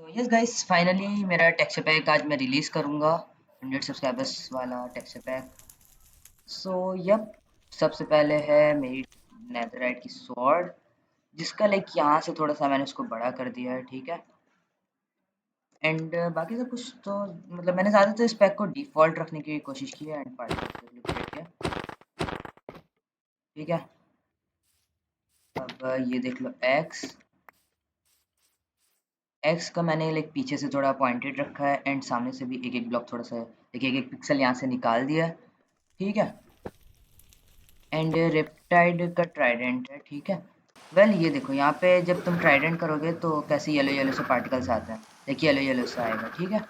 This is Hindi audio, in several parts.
सो यस गाइस, फाइनली मेरा टेक्सचर पैक आज मैं रिलीज़ करूँगा 100 सब्सक्राइबर्स वाला टेक्सचर पैक। सो यप, सबसे पहले है मेरी नेथरराइट की स्वॉर्ड, जिसका लाइक यहाँ से थोड़ा सा मैंने उसको बड़ा कर दिया है, ठीक है। एंड बाकी सब कुछ तो मतलब मैंने ज़्यादातर इस पैक को डिफ़ॉल्ट रखने की कोशिश की है एंड पार्टिकल किया, ठीक है। अब ये देख लो एक्स एक्स का मैंने लाइक पीछे से थोड़ा पॉइंटेड रखा है एंड सामने से भी एक एक ब्लॉक थोड़ा सा एक एक एक पिक्सल यहाँ से निकाल दिया है, ठीक है। एंड रेप्टाइड का ट्राइडेंट है, ठीक है। वेल ये देखो यहाँ पे जब तुम ट्राइडेंट करोगे तो कैसे येलो येलो से पार्टिकल्स आते हैं, देखिए येलो येलो से आएगा, ठीक है।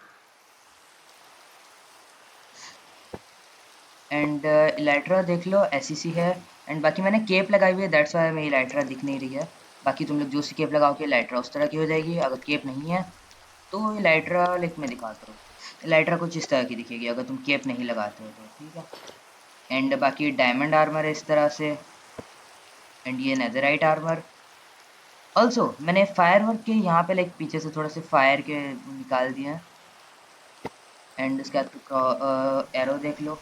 एंड इलाइट्रा देख लो ऐसी सी है। एंड बाकी मैंने केप लगाई हुई है, दैट्स वाई मेरी इलाइट्रा दिख नहीं रही है। बाकी तुम लोग जो सी केप लगाओगे इलाइट्रा उस तरह की हो जाएगी, अगर केप नहीं है तो इलाइट्रा लाइक मैं दिखाता हूँ। इलाइट्रा कुछ इस तरह की दिखेगी अगर तुम केप नहीं लगाते हो तो, ठीक है। एंड बाकी डायमंड आर्मर है इस तरह से, एंड ये नेदरराइट आर्मर। ऑल्सो मैंने फायर वर्क के यहाँ पे लाइक पीछे से थोड़ा से फायर के निकाल दिए हैं। एंड उसके बाद एरो देख लो,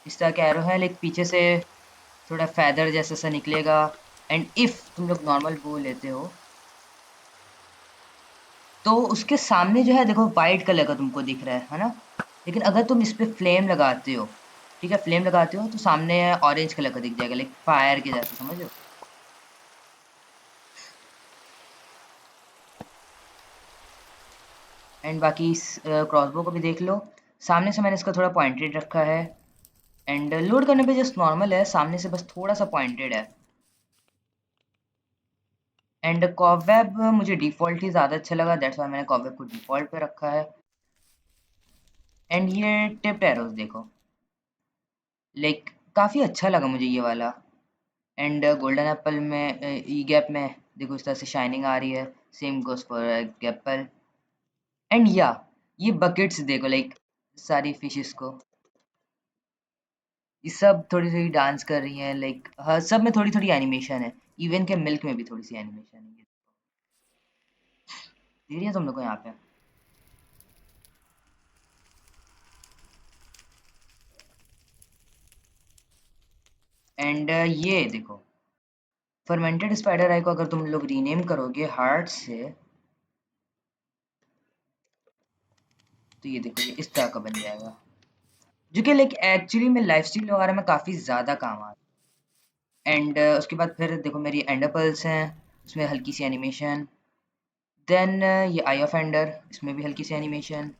इस तरह का एरो है लाइक पीछे से थोड़ा फैदर जैसा सा निकलेगा। एंड इफ तुम लोग नॉर्मल बो लेते हो तो उसके सामने जो है देखो वाइट कलर का तुमको दिख रहा है ना। लेकिन अगर तुम इस पे फ्लेम लगाते हो, ठीक है, फ्लेम लगाते हो तो सामने ऑरेंज कलर का दिख जाएगा लाइक फायर के जैसा, समझ लो। एंड बाकी इस क्रॉसबो को भी देख लो, सामने से मैंने इसका थोड़ा पॉइंटेड रखा है। एंड लोड करने पे जस्ट नॉर्मल है, सामने से बस थोड़ा सा पॉइंटेड है। एंड कॉबवेब मुझे डिफ़ॉल्ट ही ज़्यादा अच्छा लगा, दैट्स वाई मैंने कॉबवेब को डिफ़ॉल्ट पे रखा है। एंड ये टिप्ड एरोज़ देखो, लाइक काफ़ी अच्छा लगा मुझे ये वाला। एंड गोल्डन एप्पल में ई गैप में देखो इस तरह से शाइनिंग आ रही है, same goes for Apple. And या ये बकेट्स देखो लाइक सारी फिशेस को, ये सब थोड़ी थोड़ी डांस कर रही हैं, लाइक हर सब में थोड़ी थोड़ी एनिमेशन है, इवन के मिल्क में भी थोड़ी सी एनिमेशन है, ये देख रही है तुम लोग को यहाँ पे। एंड ये देखो फर्मेंटेड स्पाइडर आई को अगर तुम लोग रीनेम करोगे हार्ट से तो ये देखो ये इस तरह का बन जाएगा, जो कि लाइक एक्चुअली में लाइफस्टाइल वगैरह में काफ़ी ज़्यादा काम आता है। एंड उसके बाद फिर देखो मेरी एंडरपल्स हैं, उसमें हल्की सी एनिमेशन। देन ये आई ऑफ एंडर, इसमें भी हल्की सी एनिमेशन।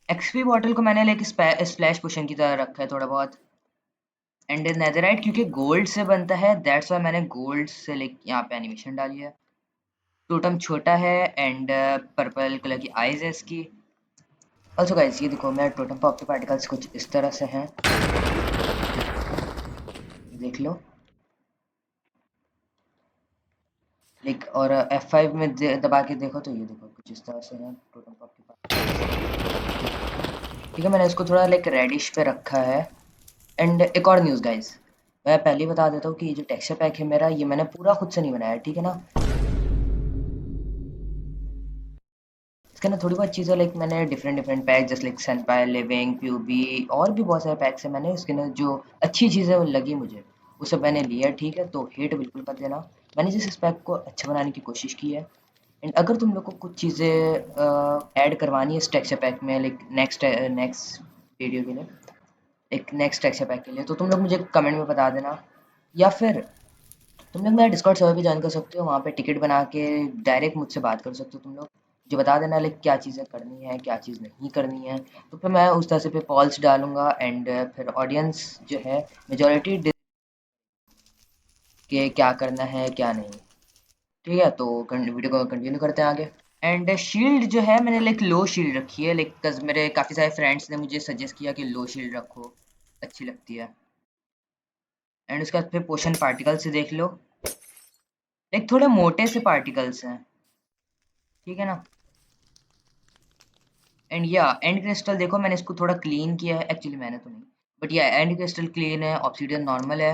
एक्सपी बॉटल को मैंने लाइक स्प्लैश पोशन की तरह रखा है थोड़ा बहुत। एंड नेदरराइट क्योंकि गोल्ड से बनता है, दैट्स वाई मैंने गोल्ड से लाइक यहाँ पे एनिमेशन डाली है। टोटम छोटा है एंड पर्पल कलर की आईज है इसकी। ऑल्सो गाइस ये देखो मेरा टोटम पॉप के पार्टिकल्स कुछ इस तरह से हैं, देख लो। लाइक और F5 में दबा के देखो तो ये देखो कुछ इस तरह से है टोटम पॉप के पार्टिकल्स, ठीक है। मैंने इसको थोड़ा लाइक रेडिश पे रखा है। एंड एक और न्यूज़ गाइस, मैं पहले ही बता देता हूँ कि ये जो टेक्सचर पैक है मेरा, ये मैंने पूरा खुद से नहीं बनाया, ठीक है ना। इसके अंदर थोड़ी बहुत चीज़ें लाइक मैंने डिफरेंट डिफरेंट पैक जैसे लाइक सनपाई लिविंग प्यूबी और भी बहुत सारे पैक्स हैं, मैंने इसके अंदर जो अच्छी चीज़ें लगी मुझे वो सब मैंने लिया, ठीक है। तो हेट बिल्कुल मत देना, मैंने जिस इस पैक को अच्छा बनाने की कोशिश की है। एंड अगर तुम लोग को कुछ चीज़ें ऐड करवानी है इस टेक्सचर पैक में लाइक नेक्स्ट नेक्स्ट वीडियो के लिए, एक नेक्स्ट टेक्सचर पैक के लिए, तो तुम लोग मुझे कमेंट में बता देना। या फिर तुम लोग मेरा डिस्कॉर्ड सर्वर भी ज्वाइन कर सकते हो, वहाँ पे टिकट बना के डायरेक्ट मुझसे बात कर सकते हो तुम लोग, मुझे बता देना लाइक क्या चीज़ें करनी है क्या चीज़ नहीं करनी है। तो फिर मैं उस तरह से पे पॉल्स डालूंगा एंड फिर ऑडियंस जो है मेजोरिटी के क्या करना है क्या नहीं, ठीक है। तो वीडियो को कंटिन्यू करते हैं आगे। एंड शील्ड जो है मैंने लाइक लो शील्ड रखी है, लाइक कज मेरे काफ़ी सारे फ्रेंड्स ने मुझे सजेस्ट किया कि लो शील्ड रखो, अच्छी लगती है। एंड उसके बाद फिर पोशन पार्टिकल से देख लो, लाइक थोड़े मोटे से पार्टिकल्स हैं, ठीक है ना। एंड या एंड क्रिस्टल देखो मैंने इसको थोड़ा क्लीन किया है, एक्चुअली मैंने तो नहीं, बट या एंड क्रिस्टल क्लीन है, ऑब्सीडियन नॉर्मल है।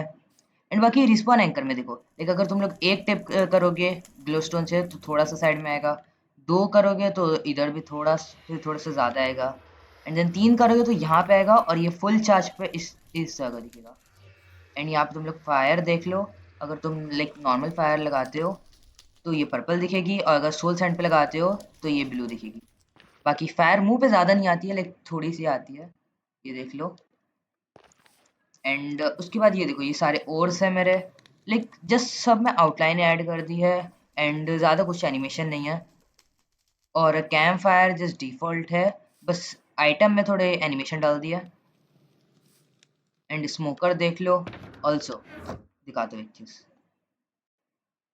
एंड बाकी रिस्पॉन एंकर में देखो, लाइक अगर तुम लोग एक टिप करोगे ग्लोस्टोन से तो थोड़ा सा साइड में आएगा, दो करोगे तो इधर भी थोड़ा फिर थोड़ा सा ज़्यादा आएगा, एंड देन तीन करोगे तो यहाँ पे आएगा और ये फुल चार्ज पे इस जगह दिखेगा। एंड यहाँ पे तुम लोग फायर देख लो, अगर तुम लाइक नॉर्मल फायर लगाते हो तो ये पर्पल दिखेगी, और अगर सोल सैंड पे लगाते हो तो ये ब्लू दिखेगी। बाकी फायर मुंह पे ज़्यादा नहीं आती है, लाइक थोड़ी सी आती है, ये देख लो। एंड उसके बाद ये देखो, ये सारे ओर्स है मेरे, लाइक जस्ट सब में आउटलाइन ऐड कर दी है, एंड ज़्यादा कुछ एनिमेशन नहीं है। और कैंप फायर जस्ट डिफ़ॉल्ट है, बस आइटम में थोड़े एनिमेशन डाल दिया। एंड स्मोकर देख लो, ऑल्सो दिखाते हो एक चीज़,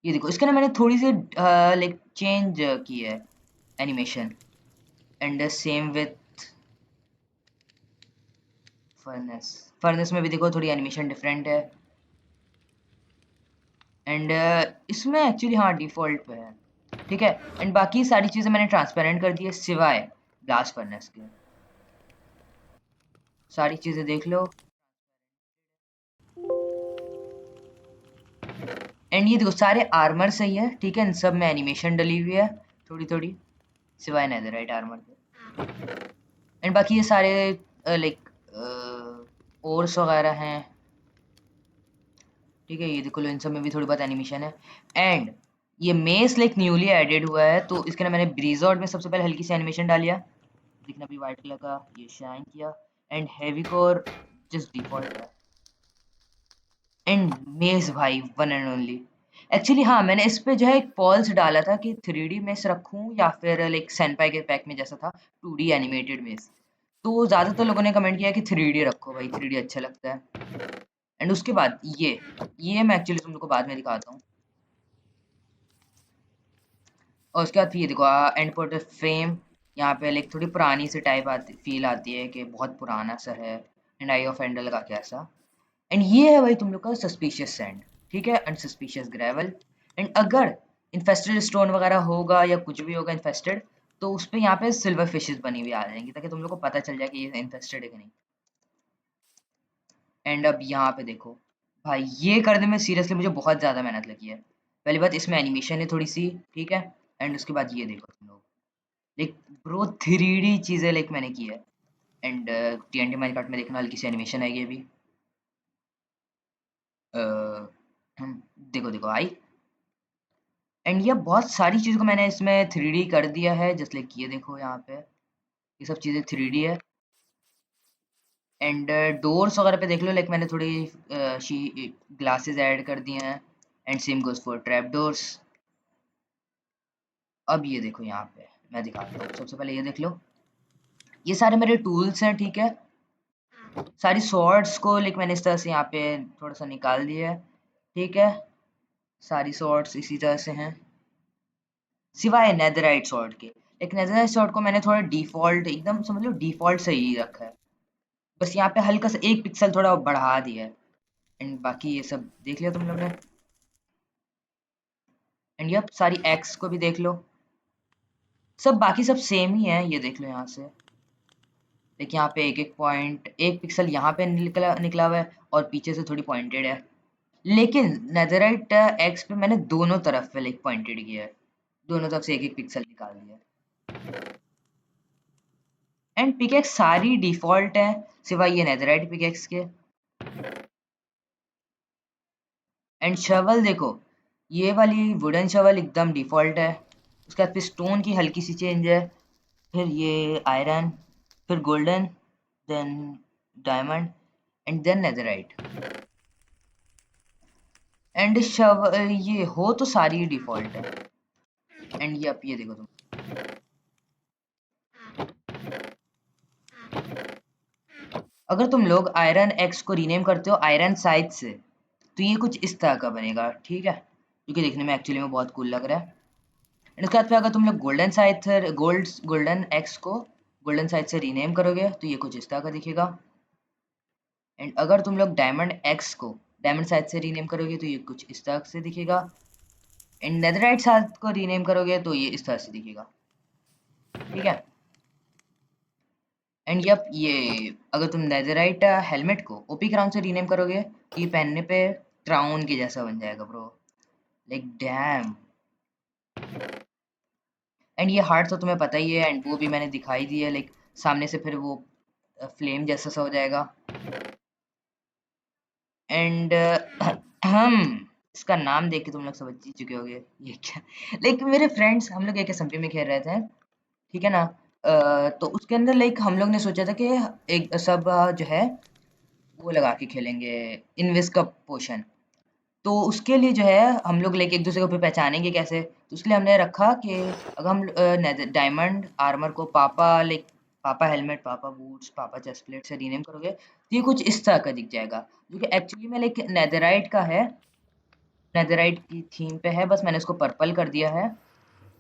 ये देखो इसके ना मैंने थोड़ी सी लाइक चेंज की है animation. And same with furnace, furnace में भी देखो थोड़ी एनिमेशन डिफरेंट है। एंड इसमें एक्चुअली हाँ डिफ़ॉल्ट पे है, ठीक है। एंड बाकी सारी चीज़ें मैंने ट्रांसपेरेंट कर दी है सिवाय ब्लास्ट फर्नेस के, सारी चीज़ें देख लो। एंड ये देखो सारे आर्मर सही है, ठीक है, इन सब में एनिमेशन डली हुई है थोड़ी थोड़ी, सिवाय नेदरराइट आर्मर के। एंड बाकी ये सारे लाइक ओर्स वगैरह हैं, ठीक है, ये देखो लो इन सब में भी थोड़ी बहुत एनिमेशन है। एंड ये मेस लाइक न्यूली एडेड हुआ है, तो इसके ना मैंने ब्रीजॉर्ड में सबसे पहले हल्की सी एनिमेशन डालिया, दिखना भी वाइट कलर का, ये शाइन किया। And heavy core just default है। एंड मेस भाई वन एंड ओनली, एक्चुअली हाँ मैंने इस पे जो है एक पॉल्स डाला था कि 3D मेस रखूं या फिर लाइक सेनपाई के पैक में जैसा था 2D एनिमेटेड मेस, तो ज़्यादातर लोगों ने कमेंट किया कि 3D रखो भाई, 3D अच्छा लगता है। एंड उसके बाद ये मैं एक्चुअली तुम लोग को बाद में दिखाता हूँ। और उसके बाद फिर ये देखो एंड पोर्टल फ्रेम, यहाँ पे लाइक थोड़ी पुरानी सी टाइप आती फील आती है कि बहुत पुराना सा है। एंड आई ऑफ एंडल लगा के ऐसा। एंड ये है भाई तुम लोग का सस्पिशियस सैंड, ठीक है, एंड सस्पिशियस ग्रेवल। एंड अगर इन्फेस्टेड स्टोन वगैरह होगा या कुछ भी होगा इन्फेस्टेड, तो उस पे यहाँ पे सिल्वर फिशेस बनी हुई आ जाएंगी, ताकि तुम लोग को पता चल जाए कि ये इन्फेस्टेड है कि नहीं। एंड अब यहाँ पे देखो भाई, ये करने में सीरियसली मुझे बहुत ज़्यादा मेहनत लगी है। पहली बात इसमें एनिमेशन है थोड़ी सी, ठीक है। एंड उसके बाद ये देखो तुम लोग, लाइक ब्रो 3D चीज़ें लाइक मैंने की है। एंड TNT माइनकार्ट में देखना हल्की सी एनिमेशन आएगी अभी। अ, देखो देखो आई। एंड ये बहुत सारी चीज़ों को मैंने इसमें 3D कर दिया है, जस्ट लाइक ये देखो यहाँ पे ये सब चीज़ें 3D है। एंड डोर्स वगैरह पे देख लो, लाइक मैंने थोड़ी शी ग्लासेस ऐड कर दिए हैं। And same goes for trap doors. अब ये देखो यहाँ पे मैं दिखाता हूँ, सबसे पहले ये देख लो, ये सारे मेरे टूल्स हैं, ठीक है। सारी सॉर्ड्स को लाइक मैंने इस तरह से यहाँ पे थोड़ा सा निकाल दिया है, ठीक है। सारी सॉर्ड्स इसी तरह से हैं, सिवाय नेदराइट सॉर्ड के। एक नेदराइट सॉर्ड को मैंने थोड़ा डिफॉल्ट एकदम समझ लो डिफॉल्ट से ही रखा है, बस यहाँ पे हल्का सा एक पिक्सल थोड़ा बढ़ा दिया है। एंड बाकी ये सब देख लिया तुम लोग ने। एंड ये सारी एक्स को भी देख लो, सब बाकी सब सेम ही है, ये देख लो यहाँ से। देखिए यहाँ पे एक एक पॉइंट, एक पिक्सल यहाँ पे निकला निकला हुआ है और पीछे से थोड़ी पॉइंटेड है। लेकिन नेदराइट एक्स पे मैंने दोनों तरफ पे लाइक पॉइंटेड किया है, दोनों तरफ से एक एक पिक्सल निकाल दिया है। एंड पिकेक्स सारी डिफॉल्ट है सिवाय ये नेदराइट पिकेक्स के। एंड शवल देखो, ये वाली वुडन शवल एकदम डिफॉल्ट है, उसके बाद फिर स्टोन की हल्की सी चेंज है, फिर ये आयरन, फिर golden, then diamond, and then netherite. And शव ये हो तो सारी डिफॉल्ट है। एंड ये अब ये देखो तुम, अगर तुम लोग आयरन एक्स को रीनेम करते हो आयरन साइज से, तो ये कुछ इस तरह का बनेगा, ठीक है, जो कि देखने में एक्चुअली में बहुत कूल लग रहा है। एंड उसके बाद फिर अगर तुम लोग गोल्डन एक्स को गोल्डन साइड से रीनेम करोगे तो ये कुछ इस तरह का दिखेगा। एंड अगर तुम लोग डायमंड एक्स को डायमंड साइड से रीनेम करोगे तो ये कुछ इस तरह से दिखेगा। एंड नेदरराइट साइड को रीनेम करोगे तो ये इस तरह से दिखेगा, ठीक है। एंड ये अगर तुम नेदरराइट हेलमेट को ओपी क्राउन से रीनेम करोगे तो ये पहनने पे ट्राउन के जैसा बन जाएगा ब्रो, लाइक डैम। एंड ये हार्ट तो तुम्हें पता ही है, एंड वो भी मैंने दिखाई दी है, लाइक सामने से फिर वो फ्लेम जैसा सा हो जाएगा। एंड हम इसका नाम देख के तुम लोग समझ ही चुके होगे ये क्या। लाइक मेरे फ्रेंड्स हम लोग एक एसएमपी में खेल रहे थे, ठीक है ना। तो उसके अंदर लाइक हम लोग ने सोचा था कि एक सब जो है वो लगा के खेलेंगे, इनविस का पोशन। तो उसके लिए जो है हम लोग लाइक एक दूसरे को फिर पहचानेंगे कैसे, तो उसके लिए हमने रखा कि अगर हम डायमंड आर्मर को पापा लाइक पापा हेलमेट, पापा बूट्स, पापा चेस्ट प्लेट से रीनेम करोगे तो ये कुछ इस तरह का दिख जाएगा, जो कि एक्चुअली में लाइक नेदरराइट का है, नेदरराइट की थीम पे है, बस मैंने उसको पर्पल कर दिया है।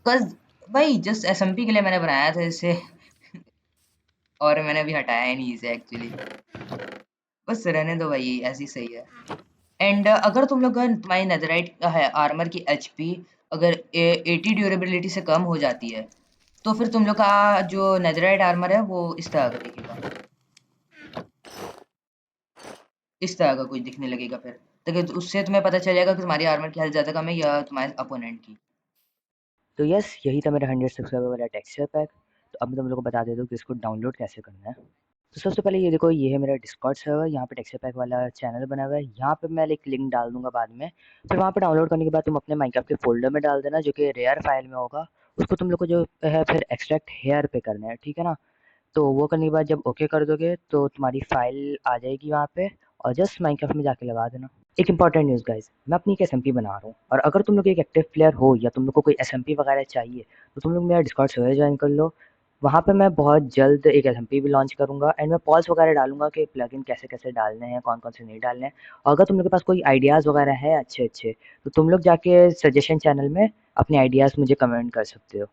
बस भाई जस्ट एसएमपी के लिए मैंने बनाया था इसे और मैंने अभी हटाया ही नहीं इसे एक्चुअली। बस रहने दो भाई, ऐसी सही है। एंड अगर तुम लोग तुम्हारी नेदरराइट का है आर्मर की एचपी अगर 80 ड्यूरेबिलिटी से कम हो जाती है, तो फिर तुम लोग का जो नेदरराइट आर्मर है वो इस तरह का दिखेगा, इस तरह का कुछ दिखने लगेगा फिर। तो उससे तुम्हें पता चल जाएगा कि तुम्हारी आर्मर की हेल्थ ज़्यादा कम है या तुम्हारे अपोनेंट की। तो यस, यही था मेरा 100 सब्सक्राइबर वाला टेक्सचर पैक। तो अब मैं तुम लोग को बता देता हूँ कि इसको डाउनलोड कैसे करना है। तो सबसे पहले ये देखो, ये है मेरा डिस्कॉर्ड सर्वर, यहाँ पे टेक्सचर पैक वाला चैनल बना हुआ है, यहाँ पे मैं एक लिंक डाल दूंगा बाद में। फिर वहाँ पे डाउनलोड करने के बाद तुम अपने माइनक्राफ्ट के फोल्डर में डाल देना, जो कि रेयर फाइल में होगा। उसको तुम लोग को जो है फिर एक्सट्रैक्ट हेयर पे करना है, ठीक है ना। तो वो करने के बाद जब ओके कर दोगे तो तुम्हारी फाइल आ जाएगी वहाँ पे, और जस्ट माइनक्राफ्ट में जाके लगा देना। एक इंपॉर्टेंट न्यूज़ गाइस, मैं अपनी एक एसएमपी बना रहा हूँ, और अगर तुम लोग एक एक्टिव प्लेयर हो या तुम लोग को कोई एसएमपी वगैरह चाहिए तो तुम लोग मेरा डिस्कॉर्ड सर्वर ज्वाइन कर लो। वहाँ पे मैं बहुत जल्द एक एसएमपी भी लॉन्च करूँगा, एंड मैं पॉल्स वगैरह डालूंगा कि प्लगइन कैसे कैसे डालने हैं, कौन कौन से नहीं डालने हैं। और अगर तुम लोग के पास कोई आइडियाज़ वगैरह है अच्छे अच्छे, तो तुम लोग जाके सजेशन चैनल में अपने आइडियाज़ मुझे कमेंट कर सकते हो।